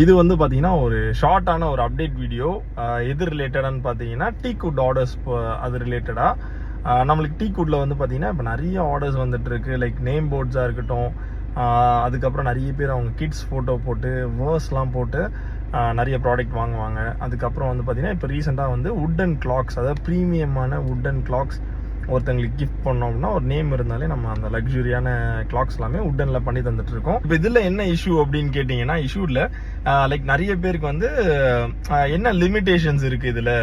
இது வந்து பார்த்தீங்கன்னா ஒரு ஷார்ட்டான ஒரு அப்டேட் வீடியோ. எது ரிலேட்டடானு பார்த்தீங்கன்னா டீக்குட் ஆர்டர்ஸ். அது ரிலேட்டடாக நம்மளுக்கு டீக்குட்டில் வந்து பார்த்தீங்கன்னா இப்போ நிறைய ஆர்டர்ஸ் வந்துட்டு இருக்கு. லைக் நேம் போர்ட்ஸாக இருக்கட்டும், அதுக்கப்புறம் நிறைய பேர் அவங்க கிட்ஸ் ஃபோட்டோ போட்டு வேர்ஸ்லாம் போட்டு நிறைய ப்ராடக்ட் வாங்குவாங்க. அதுக்கப்புறம் வந்து பார்த்தீங்கன்னா இப்போ ரீசெண்டாக வந்து வுட்டன் கிளாக்ஸ், அதாவது ப்ரீமியமான வுட்டன் கிளாக்ஸ் ஒருத்தங்களுக்கு கிஃப்ட் பண்ணோம் அப்படின்னா ஒரு நேம் இருந்தாலே நம்ம அந்த லக்ஸுரியான கிளாக்ஸ் எல்லாமே வுட்டன்ல பண்ணி தந்துட்டு இருக்கோம். இப்போ இதுல என்ன இஷ்யூ அப்படின்னு கேட்டீங்கன்னா, இஷ்யூ இல்ல, லைக் நிறைய பேருக்கு வந்து என்ன லிமிடேஷன்ஸ் இருக்கு இதுல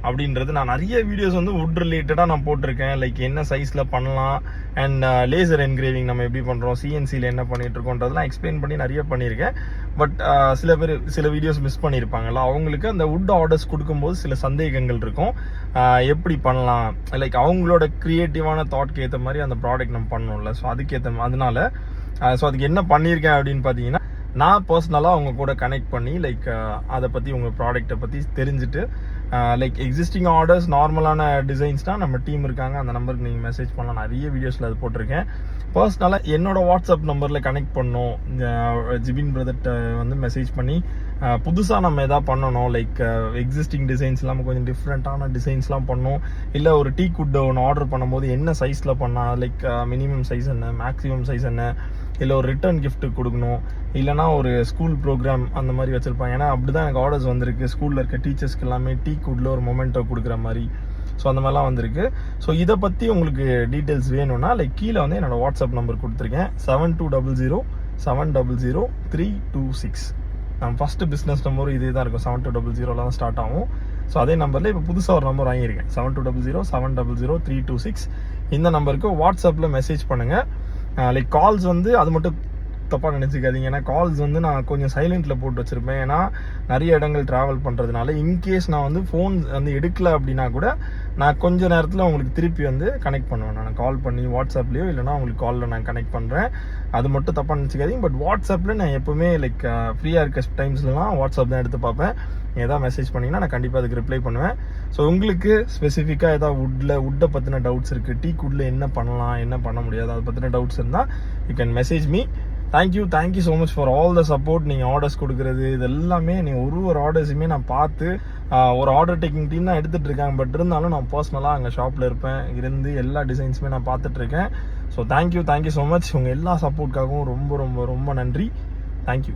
அப்படின்றது. நான் நிறைய வீடியோஸ் வந்து வுட் ரிலேட்டடா நான் போட்டிருக்கேன். லைக் என்ன சைஸ்ல பண்ணலாம் அண்ட் லேசர் என்கிரேவிங் நம்ம எப்படி பண்றோம், சிஎன்சியில் என்ன பண்ணிட்டு இருக்கோன்றதெல்லாம் எக்ஸ்பிளைன் பண்ணி நிறைய பண்ணியிருக்கேன். பட் சில பேர் சில வீடியோஸ் மிஸ் பண்ணியிருப்பாங்கல்ல, அவங்களுக்கு அந்த வுட் ஆர்டர்ஸ் கொடுக்கும்போது சில சந்தேகங்கள் இருக்கும். எப்படி பண்ணலாம், லைக் அவங்களோட கிரியேட்டிவான தாட்க்கு ஏற்ற மாதிரி அந்த ப்ராடக்ட் நம்ம பண்ணணும்ல. ஸோ அதனால அதுக்கு என்ன பண்ணியிருக்கேன் அப்படின்னு பார்த்தீங்கன்னா, நான் பர்சனலாக அவங்க கூட கனெக்ட் பண்ணி லைக் அதை பற்றி உங்கள் ப்ராடக்ட்டை பற்றி தெரிஞ்சுட்டு, லைக் எக்ஸிஸ்டிங் ஆர்டர்ஸ் நார்மலான டிசைன்ஸ்னால் நம்ம டீம் இருக்காங்க, அந்த நம்பருக்கு நீங்கள் மெசேஜ் பண்ணலாம். நிறைய வீடியோஸில் அது போட்டிருக்கேன். பர்சனலாக என்னோட வாட்ஸ்அப் நம்பரில் கனெக்ட் பண்ணோம், ஜிபின் பிரதர்கிட்ட வந்து மெசேஜ் பண்ணி புதுசாக நம்ம எதாவது பண்ணணும், லைக் எக்ஸிஸ்டிங் டிசைன்ஸ் இல்லாமல் கொஞ்சம் டிஃப்ரெண்ட்டான டிசைன்ஸ்லாம் பண்ணோம், இல்லை ஒரு டீ குட் ஒன்று ஆர்டர் பண்ணும்போது என்ன சைஸில் பண்ணால், லைக் மினிமம் சைஸ் என்ன, மேக்ஸிமம் சைஸ் என்ன, இல்லை ஒரு ரிட்டர்ன் கிஃப்ட் கொடுக்கணும், இல்லைனா ஒரு ஸ்கூல் ப்ரோக்ராம் அந்த மாதிரி வச்சுருப்பாங்க. ஏன்னா அப்படி தான் எனக்கு ஆர்டர்ஸ் வந்திருக்கு. ஸ்கூலில் இருக்க டீச்சர்ஸ்க்கு எல்லாமே டீ குட்டில் ஒரு மொமெண்ட்டோ கொடுக்குற மாதிரி. ஸோ அந்த மாதிரிலாம் வந்திருக்கு. ஸோ இதை பற்றி உங்களுக்கு டீட்டெயில்ஸ் வேணும்னா லைக் கீழே வந்து என்னோட வாட்ஸ்அப் நம்பர் கொடுத்துருக்கேன், 7200720326. நம்ம ஃபஸ்ட்டு பிஸ்னஸ் நம்பரும் இதே தான் இருக்கும், 7200 தான் ஸ்டார்ட் ஆகும். ஸோ அதே நம்பரில் இப்போ புதுசாக ஒரு நம்பர் வாங்கியிருக்கேன், 7200700326. இந்த நம்பருக்கு வாட்ஸ்அப்பில் மெசேஜ் பண்ணுங்கள். லைக் கால்ஸ் வந்து அது மட்டும் தப்பாக நினச்சிக்காதீங்க. ஏன்னா கால்ஸ் வந்து நான் கொஞ்சம் சைலண்டில் போட்டு வச்சுருப்பேன். ஏன்னா நிறைய இடங்கள் ட்ராவல் பண்ணுறதுனால இன்கேஸ் நான் வந்து ஃபோன் வந்து எடுக்கலை அப்படின்னா கூட நான் கொஞ்ச நேரத்தில் உங்களுக்கு திருப்பி வந்து கனெக்ட் பண்ணுவேன். நான் கால் பண்ணி வாட்ஸ்அப்லேயோ இல்லைனா உங்களுக்கு காலில் நான் கனெக்ட் பண்ணுறேன். அது மட்டும் தப்பாக நினச்சிக்காதீங்க. பட் வாட்ஸ்அப்பில் நான் எப்போவுமே லைக் ஃப்ரீயாக இருக்க டைம்ஸ்லாம் வாட்ஸ்அப் தான் எடுத்து பார்ப்பேன். ஏதாவது மெசேஜ் பண்ணிங்கன்னா நான் கண்டிப்பாக அதுக்கு ரிப்ளை பண்ணுவேன். ஸோ உங்களுக்கு ஸ்பெசிஃபிக்காக ஏதாவது வுட்டை பற்றின டவுட்ஸ் இருக்குது, டீ குட்டில் என்ன பண்ணலாம் என்ன பண்ண முடியாது அதை பற்றின டவுட்ஸ் இருந்தால் you can message me. Thank you so much for all the support. நீங்கள் ஆர்டர்ஸ் கொடுக்குறது இது எல்லாமே, நீங்கள் ஒரு ஆர்டர்ஸுமே நான் பார்த்து ஒரு ஆர்டர் டேக்கிங் டீம் தான் எடுத்துகிட்டு இருக்காங்க. பட் இருந்தாலும் நான் பர்சனலாக அங்கே ஷாப்பில் இருப்பேன், இருந்து எல்லா டிசைன்ஸுமே நான் பார்த்துட்ருக்கேன். So thank you so much. உங்கள் எல்லா சப்போர்ட்காகவும் ரொம்ப ரொம்ப ரொம்ப நன்றி. தேங்க்யூ.